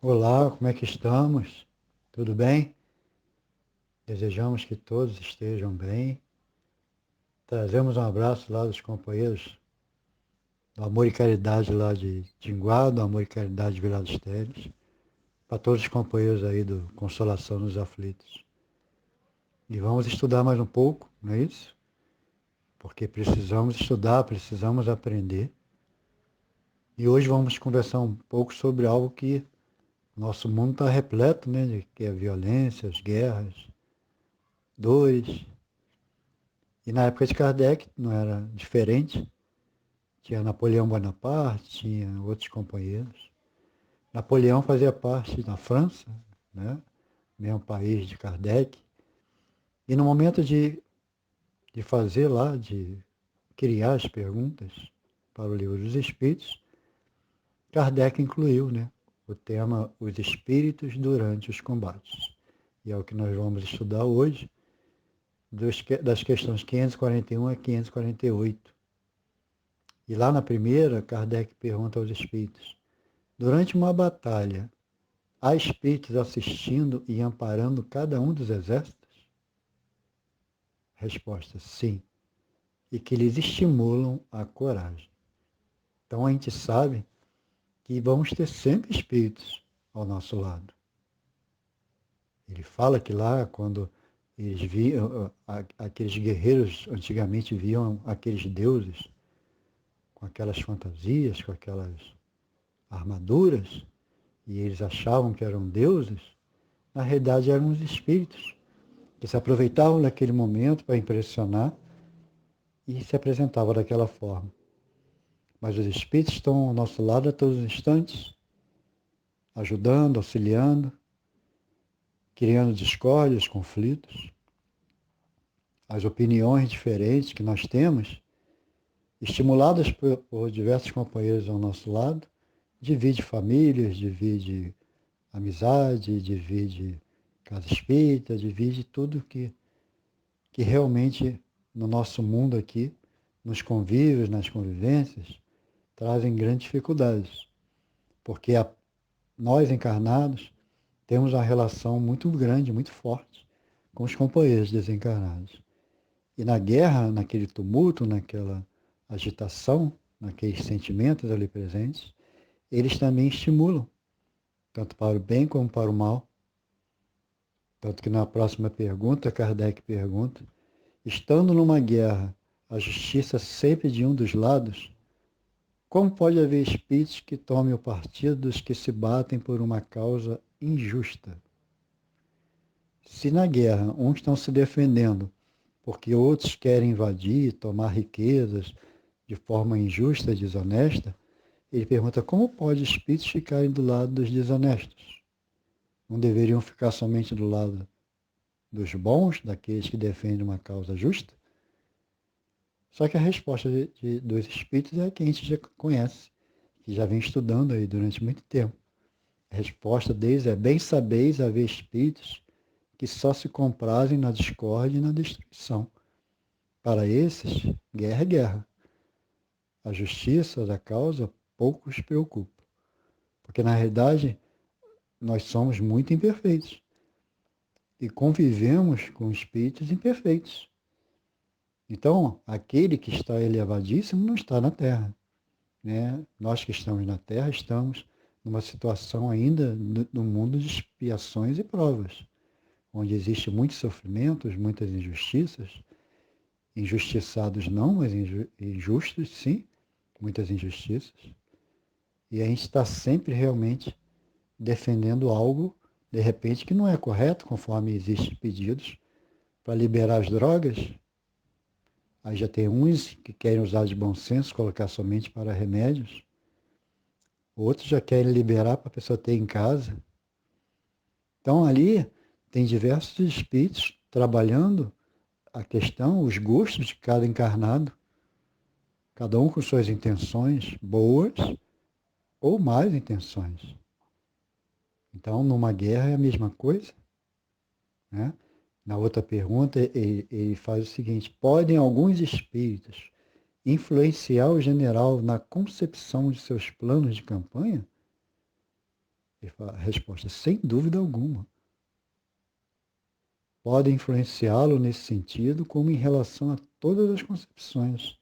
Olá, como é que estamos? Tudo bem? Desejamos que todos estejam bem. Trazemos um abraço lá dos companheiros do Amor e Caridade lá de Tinguá, do Amor e Caridade de Vila dos Teles, para todos os companheiros aí do Consolação nos Aflitos. E vamos estudar mais um pouco, não é isso? Porque precisamos estudar, precisamos aprender. E hoje vamos conversar um pouco sobre algo que nosso mundo está repleto, né? Que é violências, guerras, dores. E na época de Kardec não era diferente. Tinha Napoleão Bonaparte, tinha outros companheiros. Napoleão fazia parte da França, né? Mesmo país de Kardec. E no momento de fazer lá, de criar as perguntas para o Livro dos Espíritos, Kardec incluiu, né, o tema Os Espíritos durante os Combates. E é o que nós vamos estudar hoje, das questões 541 a 548. E lá na primeira, Kardec pergunta aos espíritos: durante uma batalha, há espíritos assistindo e amparando cada um dos exércitos? Resposta: sim. E que lhes estimulam a coragem. Então a gente sabe que vamos ter sempre espíritos ao nosso lado. Ele fala que lá, quando eles viam, aqueles guerreiros antigamente viam aqueles deuses com aquelas fantasias, com aquelas armaduras, e eles achavam que eram deuses, na realidade eram os espíritos que se aproveitavam daquele momento para impressionar e se apresentavam daquela forma. Mas os espíritos estão ao nosso lado a todos os instantes, ajudando, auxiliando, criando discórdias, conflitos. As opiniões diferentes que nós temos, estimuladas por diversos companheiros ao nosso lado, divide famílias, divide amizade, divide casa espírita, divide tudo que realmente no nosso mundo aqui, nos convívios, nas convivências, trazem grandes dificuldades. Porque nós encarnados temos uma relação muito grande, muito forte com os companheiros desencarnados. E na guerra, naquele tumulto, naquela agitação, naqueles sentimentos ali presentes, eles também estimulam, tanto para o bem como para o mal. Tanto que na próxima pergunta, Kardec pergunta: estando numa guerra, a justiça sempre de um dos lados, como pode haver espíritos que tomem o partido dos que se batem por uma causa injusta? Se na guerra uns estão se defendendo porque outros querem invadir, tomar riquezas de forma injusta e desonesta, ele pergunta como pode espíritos ficarem do lado dos desonestos? Não deveriam ficar somente do lado dos bons, daqueles que defendem uma causa justa? Só que a resposta dos espíritos é a que a gente já conhece, que já vem estudando aí durante muito tempo. A resposta deles é: bem sabeis haver espíritos que só se comprazem na discórdia e na destruição. Para esses, guerra é guerra. A justiça da causa pouco os preocupa. Porque, na realidade, nós somos muito imperfeitos. E convivemos com espíritos imperfeitos. Então, aquele que está elevadíssimo não está na Terra. Né? Nós que estamos na Terra estamos numa situação ainda no mundo de expiações e provas, onde existe muitos sofrimentos, muitas injustiças, injustiçados não, mas injustos sim, muitas injustiças. E a gente está sempre realmente defendendo algo, de repente, que não é correto, conforme existem pedidos para liberar as drogas. Aí já tem uns que querem usar de bom senso, colocar somente para remédios. Outros já querem liberar para a pessoa ter em casa. Então ali tem diversos espíritos trabalhando a questão, os gostos de cada encarnado, cada um com suas intenções boas ou más intenções. Então, numa guerra é a mesma coisa. Né? Na outra pergunta, ele faz o seguinte: podem alguns espíritos influenciar o general na concepção de seus planos de campanha? A resposta, sem dúvida alguma. Podem influenciá-lo nesse sentido, como em relação a todas as concepções.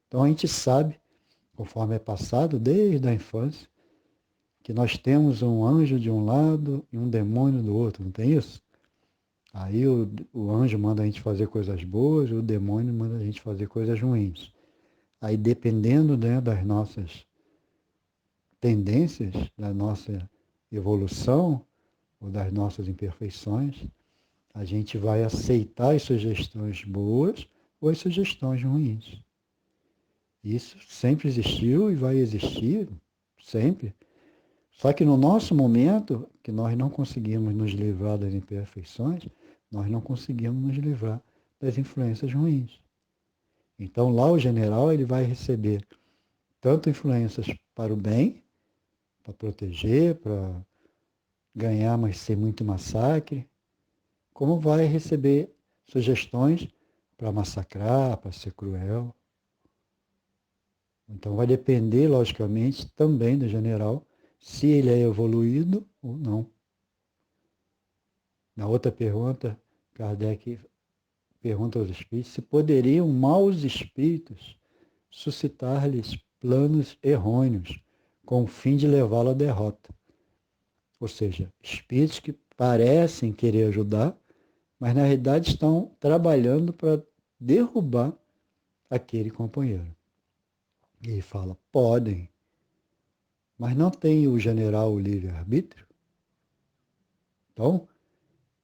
Então a gente sabe, conforme é passado desde a infância, que nós temos um anjo de um lado e um demônio do outro, não tem isso? Aí o anjo manda a gente fazer coisas boas, o demônio manda a gente fazer coisas ruins. Aí dependendo, né, das nossas tendências, da nossa evolução ou das nossas imperfeições, a gente vai aceitar as sugestões boas ou as sugestões ruins. Isso sempre existiu e vai existir sempre. Só que no nosso momento, que nós não conseguimos nos livrar das imperfeições, nós não conseguimos nos livrar das influências ruins. Então lá o general ele vai receber tanto influências para o bem, para proteger, para ganhar, mas sem muito massacre, como vai receber sugestões para massacrar, para ser cruel. Então vai depender, logicamente, também do general, se ele é evoluído ou não. Na outra pergunta, Kardec pergunta aos espíritos se poderiam maus espíritos suscitar-lhes planos errôneos com o fim de levá-lo à derrota. Ou seja, espíritos que parecem querer ajudar, mas na realidade estão trabalhando para derrubar aquele companheiro. E ele fala, podem, mas não tem o general o livre-arbítrio? Então,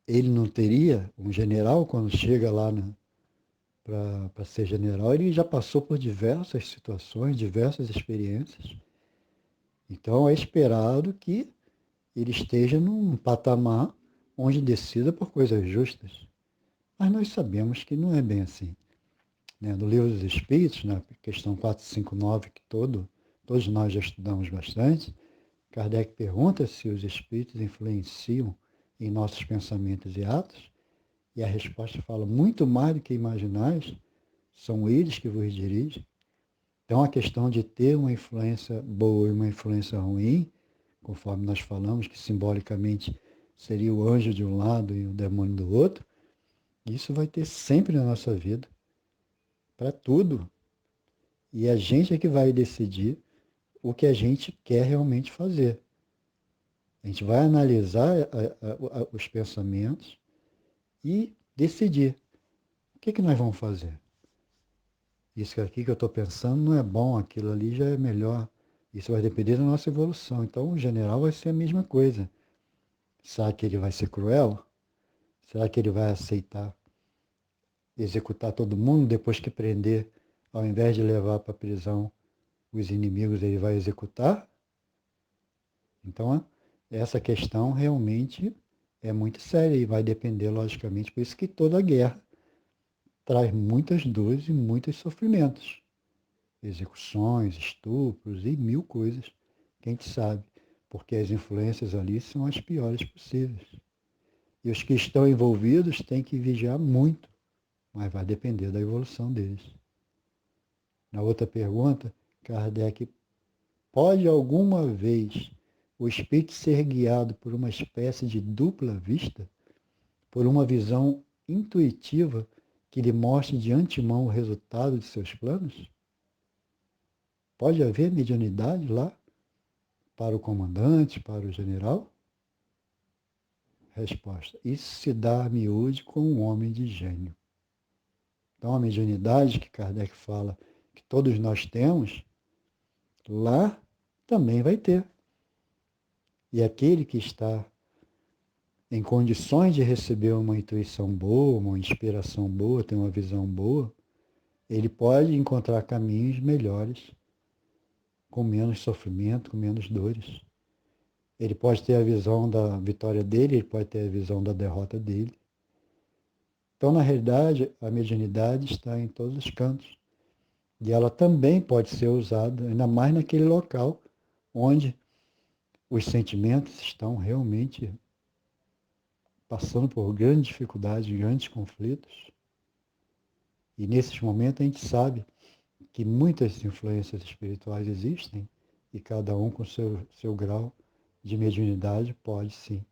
ele não teria, um general, quando chega lá para ser general, ele já passou por diversas situações, diversas experiências. Então, é esperado que ele esteja num patamar onde decida por coisas justas. Mas nós sabemos que não é bem assim. Né? No Livro dos Espíritos, na questão 459, que todos nós já estudamos bastante, Kardec pergunta se os espíritos influenciam em nossos pensamentos e atos, e a resposta fala, muito mais do que imaginais, são eles que vos dirigem. Então a questão de ter uma influência boa e uma influência ruim, conforme nós falamos, que simbolicamente seria o anjo de um lado e o demônio do outro, isso vai ter sempre na nossa vida, para tudo. E a gente é que vai decidir o que a gente quer realmente fazer. A gente vai analisar os pensamentos e decidir o que nós vamos fazer. Isso aqui que eu estou pensando não é bom, aquilo ali já é melhor. Isso vai depender da nossa evolução. Então, o general vai ser a mesma coisa. Será que ele vai ser cruel? Será que ele vai aceitar executar todo mundo depois que prender, ao invés de levar para a prisão os inimigos, ele vai executar? Então, essa questão realmente é muito séria e vai depender, logicamente, por isso que toda guerra traz muitas dores e muitos sofrimentos. Execuções, estupros e mil coisas que a gente sabe, porque as influências ali são as piores possíveis. E os que estão envolvidos têm que vigiar muito, mas vai depender da evolução deles. Na outra pergunta, Kardec, pode alguma vez o espírito ser guiado por uma espécie de dupla vista, por uma visão intuitiva que lhe mostre de antemão o resultado de seus planos? Pode haver mediunidade lá para o comandante, para o general? Resposta: isso se dá a miúde com um homem de gênio. Então, a mediunidade que Kardec fala que todos nós temos, lá também vai ter. E aquele que está em condições de receber uma intuição boa, uma inspiração boa, ter uma visão boa, ele pode encontrar caminhos melhores, com menos sofrimento, com menos dores. Ele pode ter a visão da vitória dele, ele pode ter a visão da derrota dele. Então, na realidade, a mediunidade está em todos os cantos. E ela também pode ser usada, ainda mais naquele local onde os sentimentos estão realmente passando por grandes dificuldades, grandes conflitos. E nesses momentos a gente sabe que muitas influências espirituais existem e cada um com seu grau de mediunidade pode sim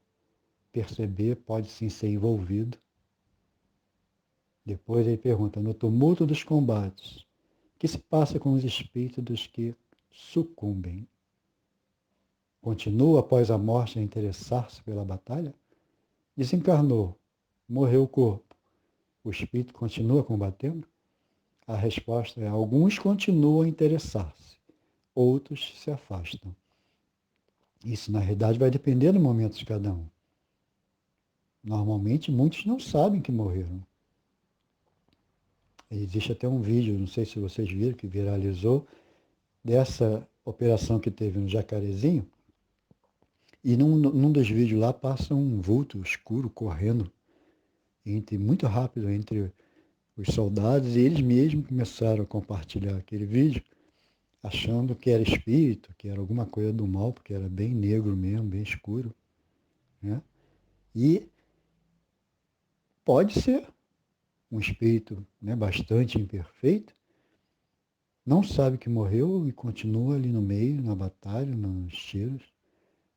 perceber, pode sim ser envolvido. Depois ele pergunta, no tumulto dos combates, o que se passa com os espíritos dos que sucumbem? Continua após a morte a interessar-se pela batalha? Desencarnou, morreu o corpo, o espírito continua combatendo? A resposta é, alguns continuam a interessar-se, outros se afastam. Isso, na realidade, vai depender do momento de cada um. Normalmente, muitos não sabem que morreram. Existe até um vídeo, não sei se vocês viram, que viralizou, dessa operação que teve no Jacarezinho, e num dos vídeos lá passa um vulto escuro correndo muito rápido entre os soldados, e eles mesmos começaram a compartilhar aquele vídeo, achando que era espírito, que era alguma coisa do mal, porque era bem negro mesmo, bem escuro. Né? E pode ser um espírito, né, bastante imperfeito, não sabe que morreu e continua ali no meio, na batalha, nos tiros.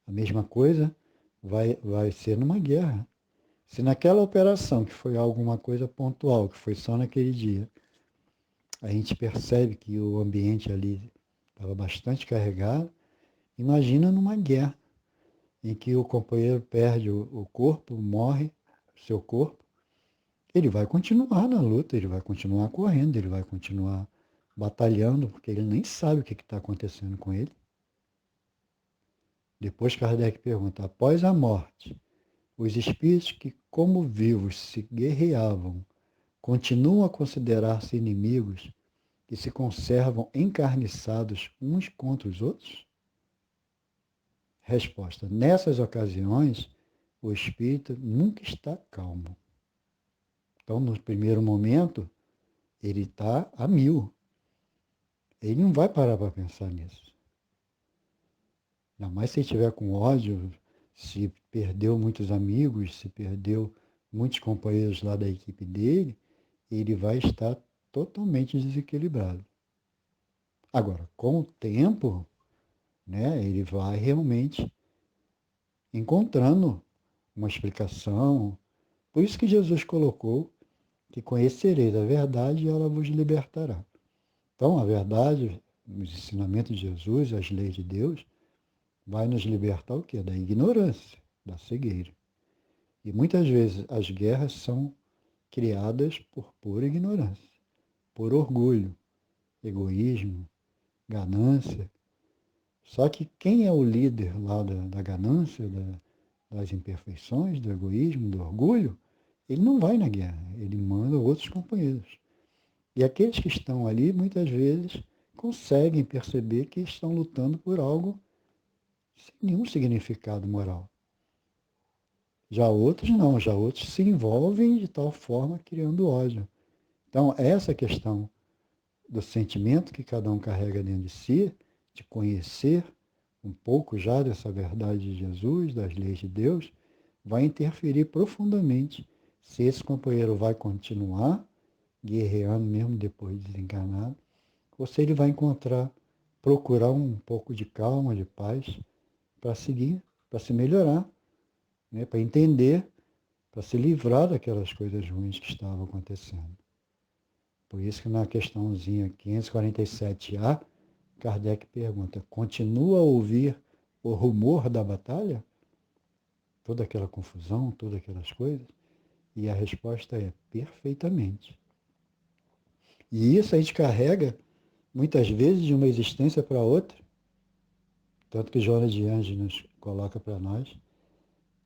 A mesma coisa vai ser numa guerra. Se naquela operação, que foi alguma coisa pontual, que foi só naquele dia, a gente percebe que o ambiente ali estava bastante carregado, imagina numa guerra, em que o companheiro perde o corpo, morre, seu corpo, ele vai continuar na luta, ele vai continuar correndo, ele vai continuar batalhando, porque ele nem sabe o que está acontecendo com ele. Depois Kardec pergunta, após a morte, os espíritos que, como vivos, se guerreavam, continuam a considerar-se inimigos e se conservam encarniçados uns contra os outros? Resposta, nessas ocasiões, o espírito nunca está calmo. Então, no primeiro momento, ele está a mil. Ele não vai parar para pensar nisso. Ainda mais se ele estiver com ódio, se perdeu muitos amigos, se perdeu muitos companheiros lá da equipe dele, ele vai estar totalmente desequilibrado. Agora, com o tempo, né, ele vai realmente encontrando uma explicação. Por isso que Jesus colocou que conhecereis a verdade e ela vos libertará. Então, a verdade, os ensinamentos de Jesus, as leis de Deus, vai nos libertar o quê? Da ignorância, da cegueira. E muitas vezes as guerras são criadas por pura ignorância, por orgulho, egoísmo, ganância. Só que quem é o líder lá da ganância, das imperfeições, do egoísmo, do orgulho, ele não vai na guerra, ele manda outros companheiros. E aqueles que estão ali, muitas vezes, conseguem perceber que estão lutando por algo sem nenhum significado moral. Já outros não, já outros se envolvem de tal forma criando ódio. Então, essa questão do sentimento que cada um carrega dentro de si, de conhecer um pouco já dessa verdade de Jesus, das leis de Deus, vai interferir profundamente se esse companheiro vai continuar guerreando mesmo depois de desencarnado, ou se ele vai procurar um pouco de calma, de paz, para seguir, para se melhorar, né? Para entender, para se livrar daquelas coisas ruins que estavam acontecendo. Por isso que na questãozinha 547A, Kardec pergunta, continua a ouvir o rumor da batalha? Toda aquela confusão, todas aquelas coisas? E a resposta é perfeitamente. E isso a gente carrega, muitas vezes, de uma existência para outra. Tanto que Joana de Anjos nos coloca para nós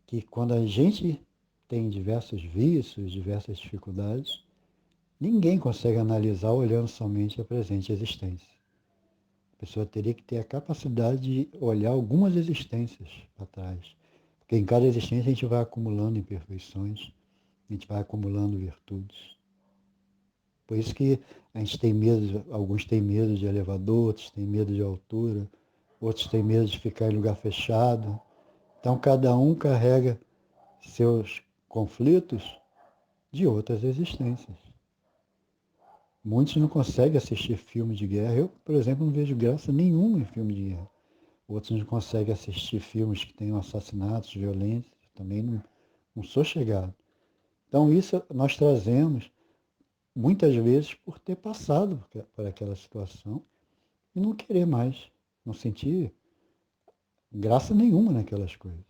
que quando a gente tem diversos vícios, diversas dificuldades, ninguém consegue analisar olhando somente a presente existência. A pessoa teria que ter a capacidade de olhar algumas existências para trás. Porque em cada existência a gente vai acumulando imperfeições, a gente vai acumulando virtudes. Por isso que a gente tem medo, alguns têm medo de elevador, outros têm medo de altura, outros têm medo de ficar em lugar fechado. Então cada um carrega seus conflitos de outras existências. Muitos não conseguem assistir filme de guerra. Eu, por exemplo, não vejo graça nenhuma em filme de guerra. outros não conseguem assistir filmes que tenham assassinatos, violência, também não sou chegado. Então isso nós trazemos muitas vezes por ter passado por aquela situação e não querer mais, não sentir graça nenhuma naquelas coisas.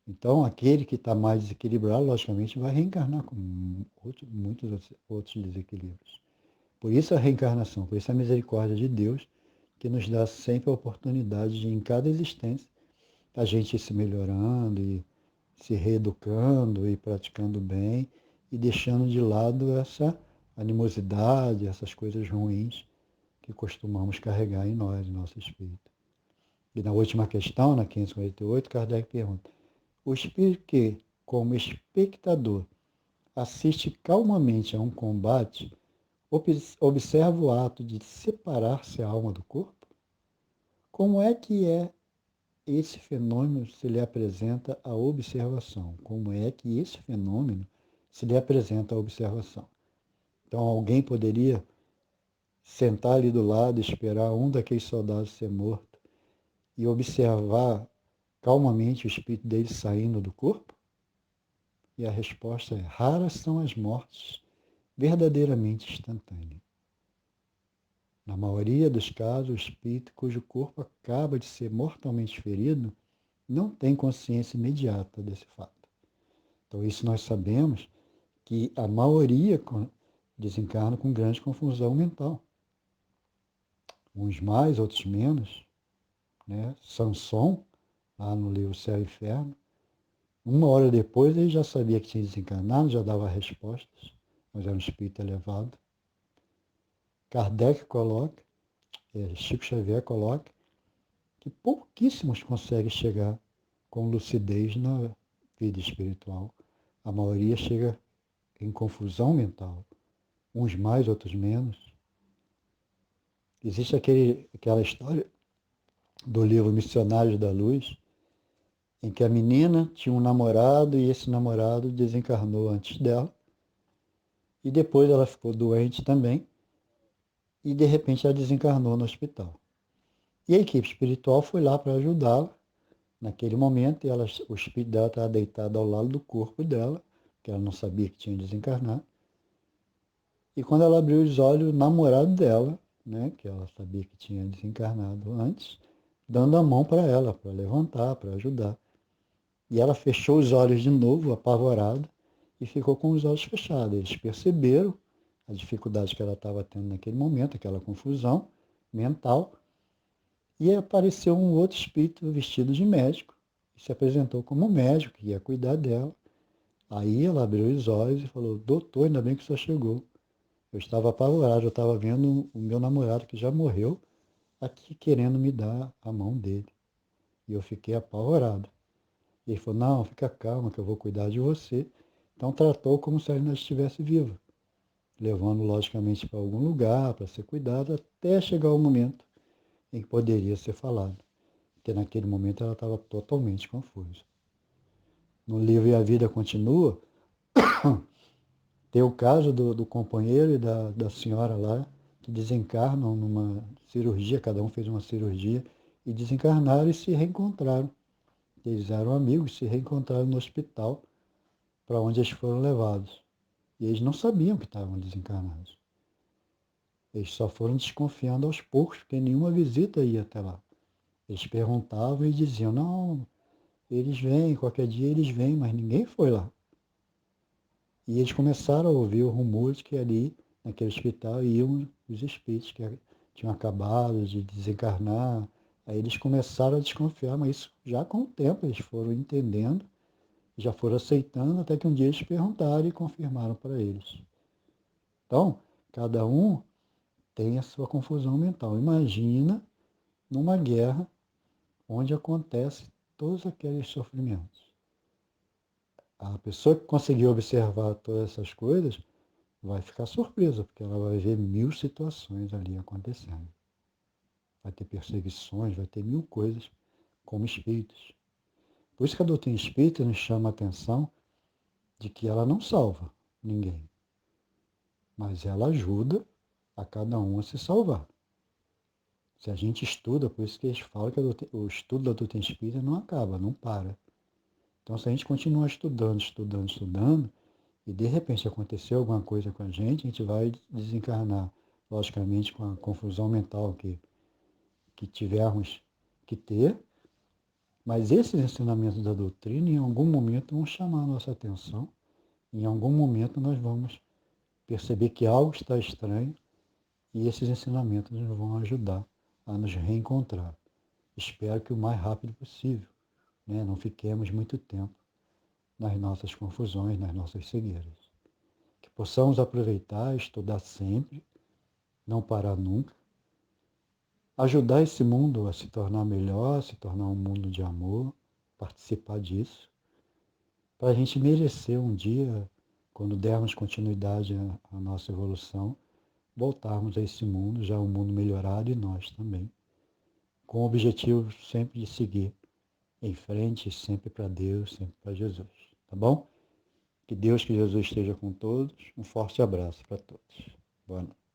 Então, aquele que está mais desequilibrado, logicamente, vai reencarnar com muitos outros desequilíbrios. Por isso a reencarnação, por isso a misericórdia de Deus, que nos dá sempre a oportunidade de, em cada existência, a gente ir se melhorando e se reeducando e praticando bem e deixando de lado essa animosidade, essas coisas ruins que costumamos carregar em nós, em nosso espírito. E na última questão, na 548, Kardec pergunta: o espírito que, como espectador, assiste calmamente a um combate, observa o ato de separar-se a alma do corpo? Como é esse fenômeno se lhe apresenta à observação? Como é que esse fenômeno se lhe apresenta à observação? Então, alguém poderia sentar ali do lado, esperar um daqueles soldados ser morto e observar calmamente o espírito dele saindo do corpo? E a resposta é: raras são as mortes verdadeiramente instantâneas. Na maioria dos casos, o espírito cujo corpo acaba de ser mortalmente ferido não tem consciência imediata desse fato. Então, isso nós sabemos que a maioria desencarna com grande confusão mental. Uns mais, outros menos. Né? Samson, lá no livro Céu e Inferno, uma hora depois ele já sabia que tinha desencarnado, já dava respostas, mas era um espírito elevado. Kardec coloca, Chico Xavier coloca, que pouquíssimos conseguem chegar com lucidez na vida espiritual. A maioria chega em confusão mental, uns mais, outros menos. Existe aquela história do livro Missionários da Luz, em que a menina tinha um namorado e esse namorado desencarnou antes dela, e depois ela ficou doente também, e de repente ela desencarnou no hospital. E a equipe espiritual foi lá para ajudá-la naquele momento, e o espírito dela estava deitado ao lado do corpo dela, que ela não sabia que tinha desencarnado. E quando ela abriu os olhos, o namorado dela, né, que ela sabia que tinha desencarnado antes, dando a mão para ela, para levantar, para ajudar. E ela fechou os olhos de novo, apavorada, e ficou com os olhos fechados. Eles perceberam a dificuldade que ela estava tendo naquele momento, aquela confusão mental, e apareceu um outro espírito vestido de médico, e se apresentou como médico, que ia cuidar dela. Aí ela abriu os olhos e falou: doutor, ainda bem que o senhor chegou. Eu estava apavorado, eu estava vendo o meu namorado, que já morreu, aqui querendo me dar a mão dele. E eu fiquei apavorado. E ele falou: não, fica calma que eu vou cuidar de você. Então tratou como se ela ainda estivesse viva, levando logicamente para algum lugar, para ser cuidado, até chegar o momento em que poderia ser falado. Porque naquele momento ela estava totalmente confusa. No livro E a Vida Continua, tem o caso do companheiro e da senhora lá, que desencarnam numa cirurgia, cada um fez uma cirurgia, e desencarnaram e se reencontraram. Eles eram amigos, se reencontraram no hospital para onde eles foram levados. E eles não sabiam que estavam desencarnados. Eles só foram desconfiando aos poucos, porque nenhuma visita ia até lá. Eles perguntavam e diziam: não, eles vêm, qualquer dia eles vêm, mas ninguém foi lá. E eles começaram a ouvir o rumor de que ali, naquele hospital, iam os espíritos que tinham acabado de desencarnar. Aí eles começaram a desconfiar, mas isso já com o tempo eles foram entendendo, já foram aceitando, até que um dia eles perguntaram e confirmaram para eles. Então, cada um tem a sua confusão mental. Imagina numa guerra onde acontece todos aqueles sofrimentos. A pessoa que conseguiu observar todas essas coisas vai ficar surpresa, porque ela vai ver 1000 situações ali acontecendo. Vai ter perseguições, vai ter 1000 coisas como espíritos. Por isso que a doutrina espírita nos chama a atenção de que ela não salva ninguém, mas ela ajuda a cada um a se salvar. Se a gente estuda, por isso que eles falam que o estudo da doutrina espírita não acaba, não para. Então, se a gente continuar estudando, e de repente aconteceu alguma coisa com a gente vai desencarnar, logicamente, com a confusão mental que tivermos que ter, mas esses ensinamentos da doutrina, em algum momento, vão chamar a nossa atenção, em algum momento nós vamos perceber que algo está estranho e esses ensinamentos nos vão ajudar a nos reencontrar. Espero que o mais rápido possível, né? Não fiquemos muito tempo nas nossas confusões, nas nossas cegueiras. Que possamos aproveitar, estudar sempre, não parar nunca, ajudar esse mundo a se tornar melhor, se tornar um mundo de amor, participar disso, para a gente merecer um dia, quando dermos continuidade à nossa evolução, voltarmos a esse mundo, já um mundo melhorado e nós também, com o objetivo sempre de seguir em frente, sempre para Deus, sempre para Jesus. Tá bom? Que Deus, que Jesus esteja com todos. Um forte abraço para todos. Boa noite.